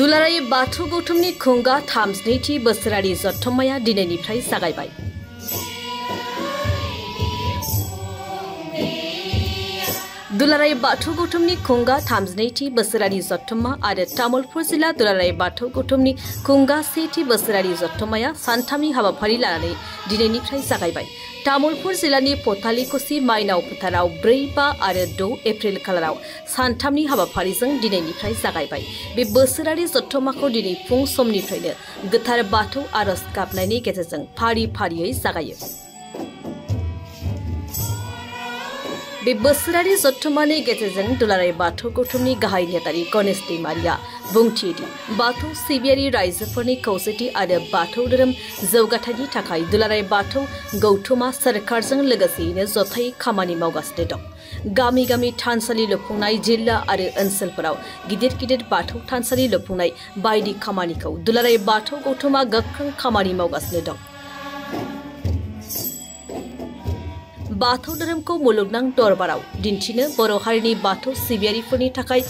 दुलाराय बाथौ गौथुमनि खुंगा 32थि बोसोरारि जथुम्माया दिनैनिफ्राय जागायबाय। दुलाराय बाथौ गौथुमनि खुंगा 32थि बोसोरारि जथुम्मा आरो तामुलपुर जिल्ला दुलाराय बाथौ गौथुमनि खुंगा 1थि बोसोरारि जथुम्माया सानथामनि हाबाफारि लानानै दिनैनिफ्राय जागायबाय। तामुलपुर जिल्लानि पथालिकुसि माइनाव फोथाराव 4, 5 आरो 6 एप्रिल खालाराव सानथामनि हाबाफारिजों दिनैनिफ्राय जागायबाय। बे बोसोरारि जथुम्माखौ दिनै फुं समनिफ्रायनो गोथार बाथौ आरज गाबनायनि गेजेरजों फारि फारियै जागायो। बे बोसोरारि जथुम्मानि गेजेरजों दुलाराय बाथौ गौथुमनि गाहाय नेतारि गणेश दैमारिया बुंथियोदि बाथौ सिबियारि रायजोफोरनि खौसेथि आरो बाथौ धोरोम जौगाथायनि थाखाय दुलाराय बाथौ गौथुमा सोरखारजों लोगोसेयैनो जथायै खामानि मावगासिनो दं। गामि गामि थानसालि लुफुंनाय, जिल्ला आरो ओनसोलफोराव गिदिर गिदिर बाथौ थानसालि लुफुंनाय बायदि खामानिखौ दुलाराय बाथौ गौथुमा गोख्रों खामानि मावगासिनो दं। बाथौ धोरोमखौ मुलुगनां दरबाराव दिन्थिनो बर' हारिनि बाथौ सिबियारिफोरनि थाखाय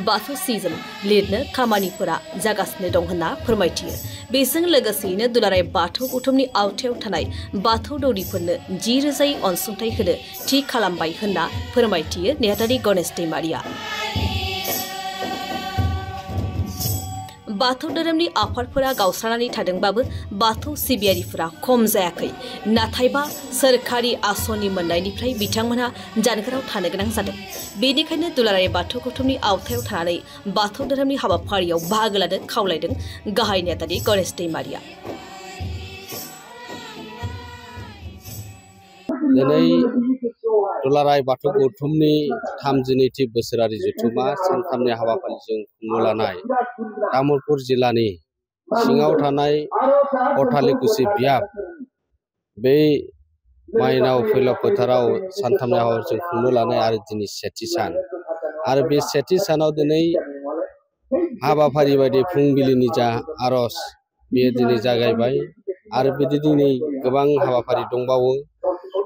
बाथौ सिजोम लिरनो खामानिफोरा जागासिनो दं होनना फोरमायथियो। बेजों लोगोसेयैनो दुलाराय बाथौ गौथुमनि आवथायाव थानाय बाथौ दौरिफोरनो 10,000 अनसुंथाइ होनो थि खालामबाय होनना फोरमायथियो नेहाथारि गणेश दैमारिया। बाथौ धोरोमनि आफादफोरा गावस्रानानै थादोंबाबो बाथौ सिबियारिफोरा खम जायाखै। नाथायबा सोरखारि आसनि मोननायनिफ्राय बिथांमोनहा जानगाराव थानो गोनां जादों। बेनिखायनो दुलाराय बाथौ गौथुमनि आवथायाव थानानै बाथौ धोरोमनि हाबाफारियाव बाहागो लानो खावलायदों गाहाय नेतारि गणेश दैमारिया। दिनै दुलाराय बाथौ गौथुमनि 32थि बोसोरारि जथुम्मा सानथामनि हाबाफारिजों खुंनो लानाय तामुलपुर जिल्लानि सिङाव थानाय पथालिकुसि बियाब बे माइनाव फैलाव फोथाराव सानथामनि हाबाफारिजों खुंनो लानाय आरो दिनै सेथि सान आरो बे सेथि सानाव दिनै हाबाफारि बायदि फुंबिलिनि जा आरज बेयो दिनै जागायबाय आरो बिदि दिनै गोबां हाबाफारि दंबावो।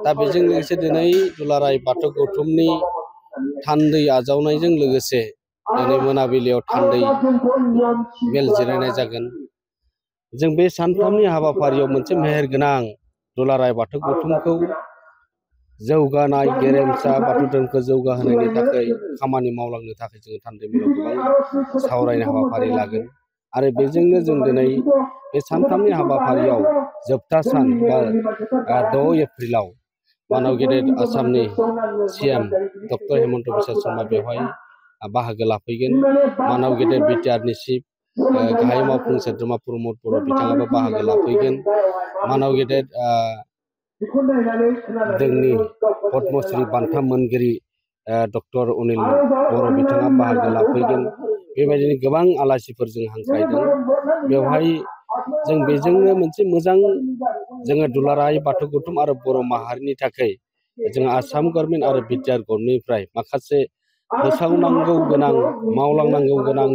दा बेजों लोगोसे दिनै दुलाराय बाथौ गौथुमनि थान्दै आजावनायजों लोगोसे दिनै मोनाबिलियाव थान्दै मेल जिरायनाय जागोन। जों बे सानथामनि हाबाफारियाव मोनसे मेहेरगोनां दुलाराय बाथौ गौथुमखौ जौगानाय गेरेमसा बाथौ धोरोमखौ जौगाहोनायनि थाखाय खामानि मावलांनो थाखाय जोङो थान्दै मेलाव गोबां सावरायनाय हाबाफारि लागोन आरो बेजोंनो जों दिनै बे सानथामनि हाबाफारियाव जोबथा सान बा 6 एप्रिलाव मानाव गेदेर आसामनि CM डक्टर हेमन्त बिश्व शर्मा बेवहाय बाहागो लाफैगोन। मानाव गेदेर बिटिआरनि चिफ गाहाय मावफुं सोद्रोमा प्रमद बर' बिथाङाबो बाहागो लाफैगोन। मानाव गेदेर जोंनि पद्मश्री बान्था मोनगिरि डक्टर अनिल बर' बिथाङा बाहागो लाफैगोन। बेबायदिनो गोबां आलासिफोर जों हांख्रायदों। बेवहाय जों बेजोंनो मोनसे मोजां जोङो दुलाराय बाथौ गौथुम आरो बर' माहारिनि थाखाय जों आसाम गभर्नमेन्ट आरो बिटिआर गभर्नमेन्टनिफ्राय माखासे फोसावनांगौ गोनां मावलांनांगौ गोनां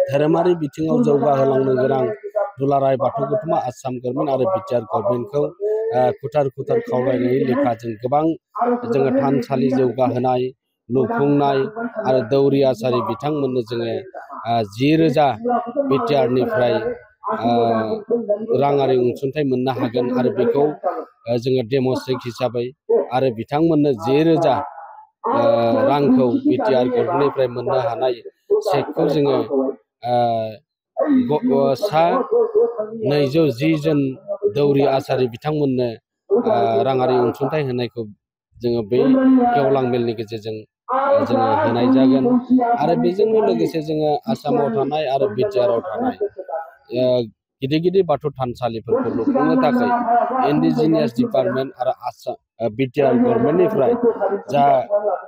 धोरोमारि बिथिङाव जौगाहोलांनो गोनां दुलाराय बाथौ गौथुमा आसाम गभर्नमेन्ट आरो बिटिआर गभर्नमेन्टखौ खुथार खुथार खावलायनायनि लेखा जों गोबां जोङो थानसालि जौगाहोनाय लुफुंनाय आरो दौरि आसारि बिथांमोननो जोङो 10,000 बिटिआरनिफ्राय राङारि अनसुंथाइ मोननो हागोन आरो बेखौ जोङो डेम'स्ट्रेट हिसाबै आरो बिथांमोननो 10,000 रांखौ बिटिआर गभर्नमेन्टनिफ्राय मोननो हानाय चेकखौ जोङो 210 जन दौरि आसारि बिथांमोननो राङारि अनसुंथाइ होनायखौ जोङो बे गेवलां मेलनि गेजेरजों जोङो होनाय जागोन आरो बेजोंनो लोगोसे जोङो आसामाव थानाय आरो बिटिआरआव थानाय गिदिर गिदिर बाथौ थानसालिफोरखौ लुफुंनो थाखाय इन्डिजिनियास डिपार्टमेन्ट आरो बिटिआर गभर्नमेन्टनिफ्राय जा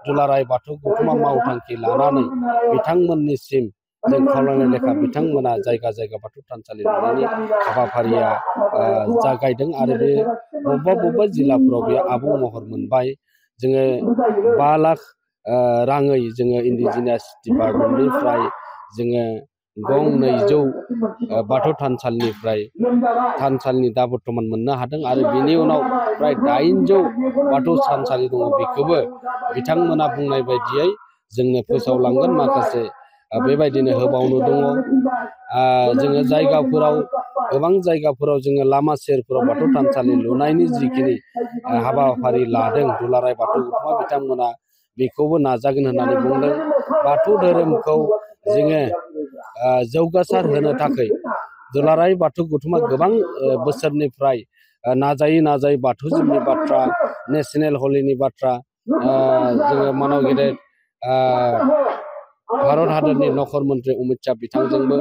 दुलाराय बाथौ गौथुमा मावथांखि लानानै बिथांमोननिसिम जों खावलायनाय लेखा बिथांमोना जायगा जायगा बाथौ थानसालि लुनायनि हाबाफारिया जागायदों आरो बे बबेबा जिल्लाफोराव बेयो आबुं महर मोनबाय। जोङो 5 लाख राङै जोङो इन्डिजिनियास डिपार्टमेन्टनिफ्राय जोङो गं 200 बाथौ थानसालिनिफ्राय थानसालिनि दा बर्थमान मोननो हादों आरो बेनि उनाव प्राय 800 बाथौ थानसालि दङ। बेखौबो बिथांमोना बुंनाय बायदियै जोंनो फोसावलांगोन। माखासे बेबायदिनो होबावनो दङ जोङो जायगाफोराव गोबां जायगाफोराव जोङो लामा सेरफोराव बाथौ थानसालि लुनायनि जिखिनि हाबाफारि लादों दुलाराय बाथौ गौथुमा बिथांमोना बेखौबो नाजागोन होननानै बुंदों। बाथौ धोरोमखौ जोङो जौगासार होनो थाखाय दुलाराय बाथौ गौथुमा गोबां बोसोरनिफ्राय नाजायै बाथौजिमनि बाथ्रा नेशनेल हलिनि बाथ्रा जोङो मानाव गेदेर भारत हादरनि नखर मन्त्रि अमित शाह बिथांजोंबो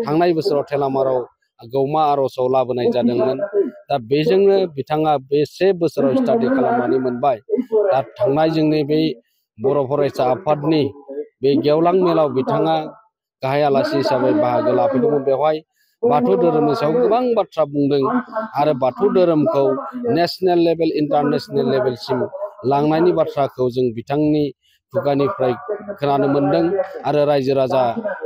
थांनाय बोसोराव थेलामाराव गौमा आर'जआव लाबोनाय जादोंमोन। दा बेजोंनो बिथाङा बे 1 बोसोराव स्टाडि खालामनानै मोनबाय। दा थांनाय जोंनि बे बर' फरायसा आफादनि बे गेवलां मेलाव बिथाङा गाहाय आलासि हिसाबै बाहागो लाफैदोंमोन। बेवहाय बाथौ धोरोमनि सायाव गोबां बाथ्रा बुंदों आरो बाथौ धोरोमखौ नेशनेल लेभेल इन्टारनेशनेल लेभेलसिम लांनायनि बाथ्राखौ जों बिथांनि खुगानिफ्राय खोनानो मोनदों आरो रायजो राजा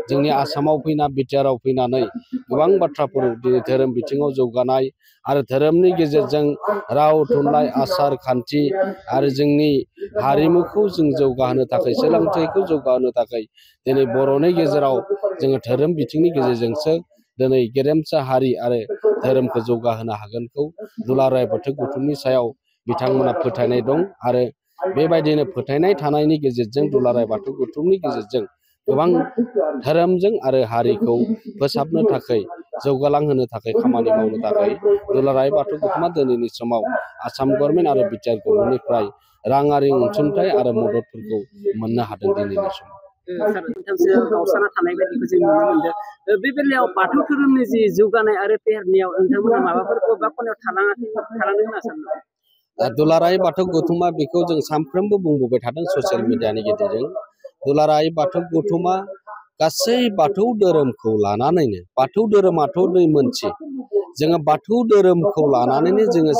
जोंनि आसामाव फैना बिटिआरआव फैनानै गोबां बाथ्राफोर दिनै धोरोम बिथिङाव जौगानाय आरो धोरोमनि गेजेरजों राव थुनलाइ आसार खान्थि आरो जोंनि हारिमुखौ जों जौगाहोनो थाखाय सोलोंथाइखौ जौगाहोनो थाखाय दिनै बर'नि गेजेराव जोङो धोरोम बिथिंनि गेजेरजोंसो दिनै गेरेमसा हारि आरो धोरोमखौ जौगाहोनो हागोनखौ दुलाराय बाथौ गौथुमनि सायाव बिथांमोना फोथायनाय दं आरो बेबायदिनो फोथायनाय थानायनि गेजेरजों दुलाराय बाथौ गौथुमनि गेजेरजों गोबां धोरोमजों आरो हारिखौ फोसाबनो थाखाय जौगालांहोनो थाखाय खामानि मावनो थाखाय दुलाराय बाथौ गौथुमा दिनैनि समाव आसाम गभर्नमेन्ट आरो बिटिआर गभर्नमेन्टनिफ्राय राङारि अनसुंथाइ आरो मददफोरखौ मोननो हादों दिनैनि समाव। गावस्राना थानाय बायदिखौ जों नुनो मोनदों। बे बेलायाव बाथौ धोरोमनि जि जौगानाय आरो फेहेरनायाव नोंथांमोना माबाफोर बबेबा खनायाव थालांदों होनना सानो? दुलाराय बाथौ गौथुमा बेखौ जों सानफ्रोमबो बुंबोबाय थादों ससियेल मिडियानि गेजेरजों। दुलाराय बाथौ गौथुमा गासै बाथौ धोरोमखौ लानानैनो बाथौ धोरोमाथ' मोनसे जोङो बाथौ धोरोमखौ लानानैनो जोङो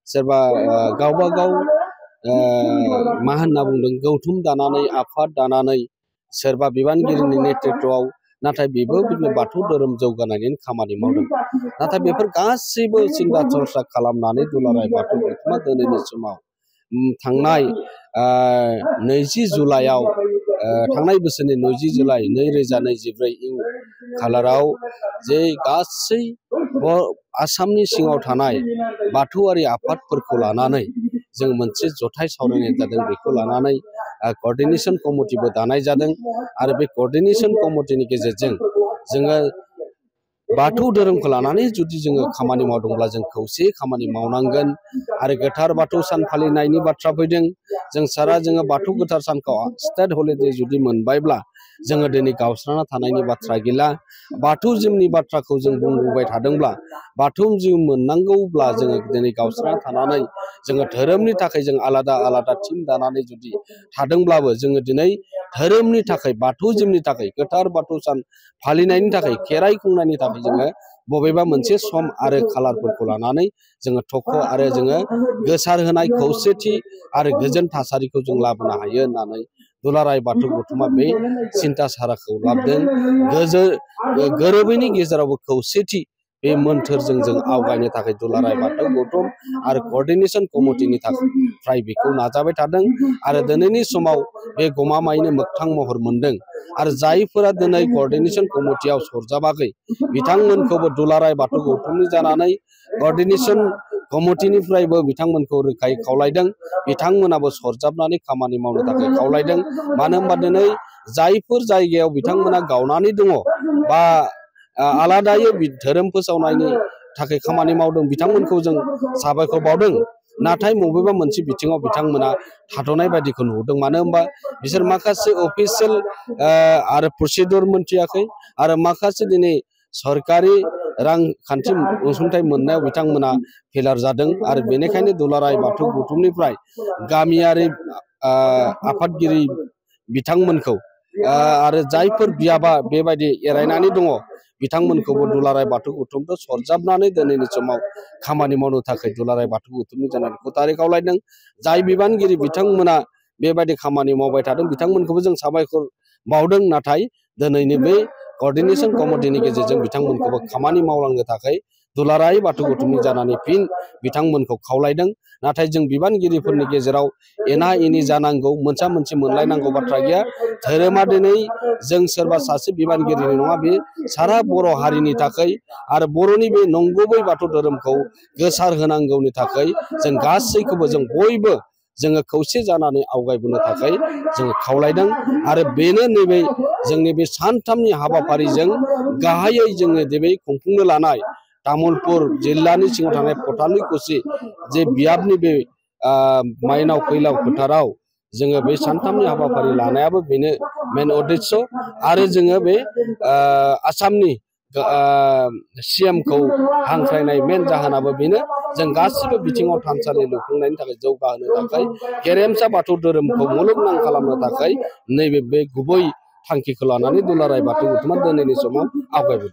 सोरबा गावबा गाव मा होनना बुंदों गौथुम दानानै आफाद दानानै सोरबा बिबानगिरिनि नेतृत्वआव नाथाय बेबो बाथौ धोरोम जौगानायनि खामानि मावदों। नाथाय बेफोर गासैबो सिन्था चर्चा खालामनानै दुलाराय बाथौ गौथुमा दिनैनि समाव थांनाय 20 जुलाइआव थांनाय बोसोरनि 20 जुलाइ 2024 खालाराव जे गासै आसामनि सिङाव थानाय बाथौआरि आफादफोरखौ लानानै जों मोनसे जथाय सावरायनाय जादों। बेखौ लानानै क'र्डिनेशन कमिटिबो दानाय जादों आरो बे क'र्डिनेशन कमिटिनि गेजेरजों जोङो बाथौ धोरोमखौ लानानै जुदि जोङो खामानि मावदोंब्ला जों खौसे खामानि मावनांगोन आरो गोथार बाथौ सान फालिनायनि बाथ्रा फैदों। जों सारा जोङो बाथौ गोथार सानखौ स्टेट हलिडे जुदि मोनबायब्ला जोङो दिनै गावस्राना थानायनि बाथ्रा गैला। बाथौ जिमनि बाथ्राखौ जों बुंबोबाय थादोंब्ला बाथौ जिम मोननांगौब्ला जोङो दिनै गावस्राना थानानै जोङो धोरोमनि थाखाय जों आलादा आलादा टिम दानानै जुदि थादोंब्लाबो जोङो दिनै धोरोमनि थाखाय बाथौ जिमनि थाखाय गोथार बाथौ सान फालिनायनि थाखाय खेराइ खुंनायनि थाखाय जोङो बबेबा मोनसे सम आरो खालारफोरखौ लानानै जोङो थख' आरो जोङो गोसार होनाय खौसेथि आरो गोजोन थासारिखौ जों लाबोनो हायो होननानै दुलाराय बाथौ गौथुमा बे सिन्था साराखौ लाबोदों। गोरोबैनि गेजेरावबो खौसेथि बे मोन्थोरजों जों आवगायनो थाखाय दुलाराय बाथौ गौथुम आरो क'र्डिनेशन कमिटिनि थाखाय बेखौ नाजाबाय थादों आरो दिनैनि समाव बे गमामायैनो मोगथां महर मोनदों आरो जायफोरा दिनै क'र्डिनेशन कमिटियाव सरजाबाखै बिथांमोनखौबो दुलाराय बाथौ गौथुमनि जानानै क'र्डिनेशन कमिटिनिफ्रायबो बिथांमोनखौ रोखायै खावलायदों। बिथांमोनाबो सरजाबनानै खामानि मावनो थाखाय खावलायदों। मानो होनबा दिनै जायफोर जायगायाव बिथांमोना गावनानै दङ बा आलादायै धोरोम फोसावनायनि थाखाय खामानि मावदों बिथांमोनखौ जों साबायखर बावदों। नाथाय बबेबा मोनसे बिथिङाव बिथांमोना थाद'नाय बायदिखौ नुदों। मानो होनबा बिसोर माखासे अफिसियेल आरो प्रसिडिउर मोनथियाखै आरो माखासे दिनै सरकारि रांखान्थि अनसुंथाइ मोननायाव बिथांमोना फेलार जादों आरो बेनिखायनो दुलाराय बाथौ गौथुमनिफ्राय गामियारि आफादगिरि बिथांमोनखौ आरो जायफोर बियाबा बेबायदि एरायनानै दङ बिथांमोनखौबो दुलाराय बाथौ गौथुमखौ सरजाबनानै दिनैनि समाव खामानि मावनो थाखाय दुलाराय बाथौ गौथुमनि जानानै खौथारै खावलायदों। जाय बिबानगिरि बिथांमोना बेबायदि खामानि मावबाय थादों बिथांमोनखौबो जों साबायखर बावदों। नाथाय दिनैनि बे क'र्डिनेशन कमिटिनि गेजेरजों बिथांमोनखौबो खामानि मावलांनो थाखाय दुलाराय बाथौ गौथुमनि जानानै फिन बिथांमोनखौ खावलायदों। नाथाय जों बिबानगिरिफोरनि गेजेराव एना एनि जानांगौ, मोनसा मोनसे मोनलायनांगौ बाथ्रा गैया। धोरोमा दिनै जों सोरबा सासे बिबानगिरिनि नङा, बे सारा बर' हारिनि थाखाय आरो बर'नि बे नंगुबै बाथौ धोरोमखौ गोसार होनांगौनि थाखाय जों गासैखौबो जों बयबो जोङो खौसे जानानै आवगायबोनो थाखाय जोङो खावलायदों। आरो बेनो नैबे जोंनि बे सानथामनि हाबाफारिजों गाहायै जोङो नैबे खुंफुंनो लानाय तामुलपुर जिल्लानि सिङाव थानाय फथालिकुसि जे बियाबनि बे माइनाव फैलाव फोथाराव जोङो बे सानथामनि हाबाफारि लानायाबो बेनो मेन उद्देश्य। आरो जोङो बे आसामनि CM-खौ हांख्रायनाय मेन जाहोनाबो बेनो, जों गासिबो बिथिङाव थानसालि लुफुंनायनि थाखाय जौगाहोनो थाखाय गेरेमसा बाथौ धोरोमखौ मुलुगनां खालामनो थाखाय नैबे बे गुबै थांखिखौ लानानै दुलाराय बाथौ गौथुमा दिनैनि समाव आवगायबोदों।